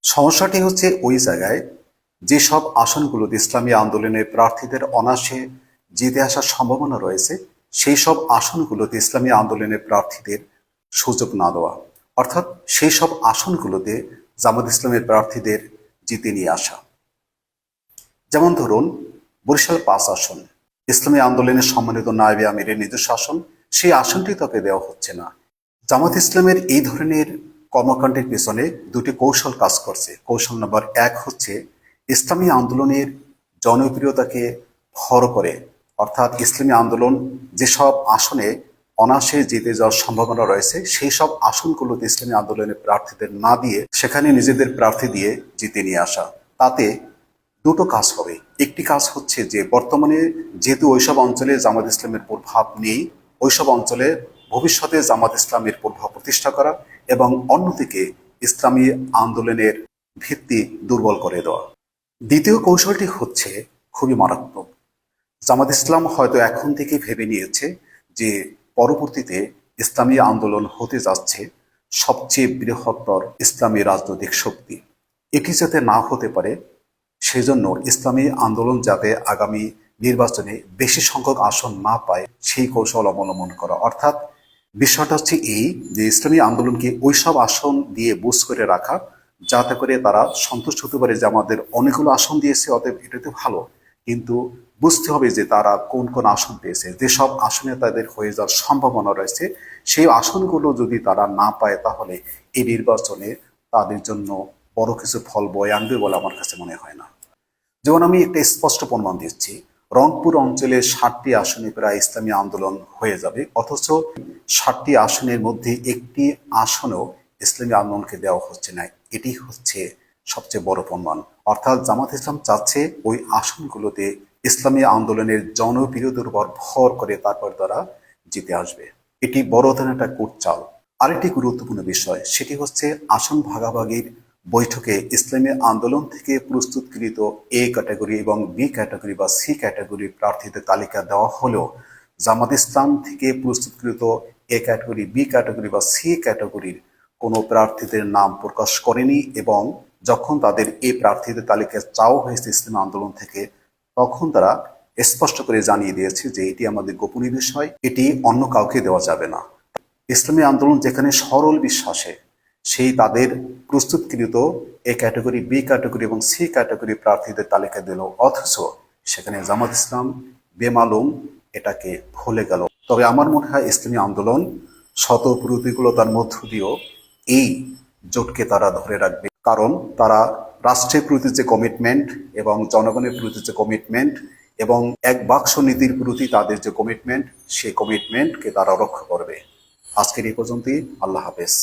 সমস্যাটি হচ্ছে ওই জায়গায় যেসব আসনগুলোতে ইসলামী আন্দোলনের প্রার্থীদের অনায়াসে জিতে আসার সম্ভাবনা রয়েছে সেই সব আসনগুলোতে ইসলামী আন্দোলনের প্রার্থীদের সুযোগ না দেওয়া, অর্থাৎ সেই সব আসনগুলোতে জামাত ইসলামের প্রার্থীদের জিতে নিয়ে আসা। যেমন ধরুন, বরিশাল ৫ আসন ইসলামী আন্দোলনের সম্মানিত নায়েবে আমিরের নিজস্ব আসন, সেই আসনটি তাকে দেওয়া হচ্ছে না। জামাত ইসলামের এই ধরনের কর্মকাণ্ডের পেছনে দুটি কৌশল কাজ করছে। কৌশল নম্বর ১ হচ্ছে ইসলামী আন্দোলনের জনপ্রিয়তাকে ভর করে, অর্থাৎ ইসলামী আন্দোলন যেসব আসনে অনায়াসে জিতে যাওয়ার সম্ভাবনা রয়েছে সেই সব আসনগুলোতে ইসলামী আন্দোলনের প্রার্থীদের না দিয়ে সেখানে নিজেদের প্রার্থী দিয়ে জিতে নিয়ে আসা। তাতে দুটো কাজ হবে। একটি কাজ হচ্ছে যে বর্তমানে যেহেতু ওইসব অঞ্চলে জামাত ইসলামের প্রভাব নেই, ওইসব অঞ্চলে ভবিষ্যতে জামাত ইসলামের প্রভাব প্রতিষ্ঠা করা, এবং অন্যদিকে ইসলামী আন্দোলনের ভিত্তি দুর্বল করে দেওয়া। দ্বিতীয় কৌশলটি হচ্ছে খুবই মারাত্মক। জামাত ইসলাম হয়তো এখন থেকে ভেবে নিয়েছে যে পরবর্তীতে ইসলামী আন্দোলন হতে যাচ্ছে সবচেয়ে বৃহত্তর ইসলামী রাজনৈতিক শক্তি। এটি যাতে না হতে পারে সেজন্য ইসলামী আন্দোলন যাতে আগামী নির্বাচনে বেশি সংখ্যক আসন না পায় সেই কৌশল অবলম্বন করা। অর্থাৎ বিষয়টা হচ্ছে এই যে ইসলামী আন্দোলনকে ওইসব আসন দিয়ে বুঝ করে রাখা যাতে করে তারা সন্তুষ্ট হতে পারে যে আমাদের অনেকগুলো আসন দিয়েছে, অতএব এটা তো ভালো, কিন্তু বুঝতে হবে যে তারা কোন কোন আসন পেয়েছে, যেসব আসনে তাদের হয়ে যাওয়ার সম্ভাবনা রয়েছে সেই আসনগুলো যদি তারা না পায় তাহলে এই নির্বাচনে তাদের জন্য বড় কিছু ফল বয়ে আনবে বলে আমার কাছে মনে হয় না। যেমন আমি একটা স্পষ্ট প্রমাণ দিচ্ছি, রংপুর অঞ্চলে ৬০টি আসনে প্রায় ইসলামী আন্দোলন হয়ে যাবে, অথচ ৬০টি আসনের মধ্যে একটি আসনও ইসলামী আন্দোলনকে দেওয়া হচ্ছে না। এটি হচ্ছে সবচেয়ে বড় প্রমাণ। অর্থাৎ জামাত ইসলাম চাচ্ছে ওই আসনগুলোতে ইসলামী আন্দোলনের জনপ্রিয়তার উপর ভর করে তারপর তারা জিতে আসবে। এটি বড় ধরনের একটা কূটচাল। আরেকটি গুরুত্বপূর্ণ বিষয় সেটি হচ্ছে আসন ভাগাভাগির বৈঠকে ইসলামী আন্দোলন থেকে প্রস্তুতকৃত এ ক্যাটাগরি এবং বি ক্যাটাগরি বা সি ক্যাটাগরি প্রার্থীদের তালিকা দেওয়া হলেও জামাত ইসলাম থেকে প্রস্তুতকৃত এ ক্যাটাগরি, বি ক্যাটাগরি বা সি ক্যাটাগরির কোনো প্রার্থীদের নাম প্রকাশ করেনি, এবং যখন তাদের এই প্রার্থীদের তালিকা চাওয়া হয়েছে ইসলামী আন্দোলন থেকে তখন তারা স্পষ্ট করে জানিয়ে দিয়েছে যে এটি আমাদের গোপনীয় বিষয়, এটি অন্য কাউকে দেওয়া যাবে না। ইসলামী আন্দোলন যেখানে সরল বিশ্বাসে সেই তাদের প্রস্তুতকৃত এ ক্যাটাগরি, বি ক্যাটাগরি এবং সি ক্যাটাগরি প্রার্থীদের তালিকা দিল, অথচ সেখানে জামাত ইসলাম বেমালুম এটাকে ভুলে গেল। তবে আমার মনে হয় ইসলামী আন্দোলন শত প্রতিকূলতার মধ্য দিয়েও এই জোটকে তারা ধরে রাখবে, কারণ তারা রাষ্ট্রের প্রতি যে কমিটমেন্ট এবং জনগণের প্রতি যে কমিটমেন্ট এবং এক বাক্স নীতির প্রতি তাদের যে কমিটমেন্ট সেই কমিটমেন্টকে তারা রক্ষা করবে। আজকের এই পর্যন্তই। আল্লাহ হাফেজ।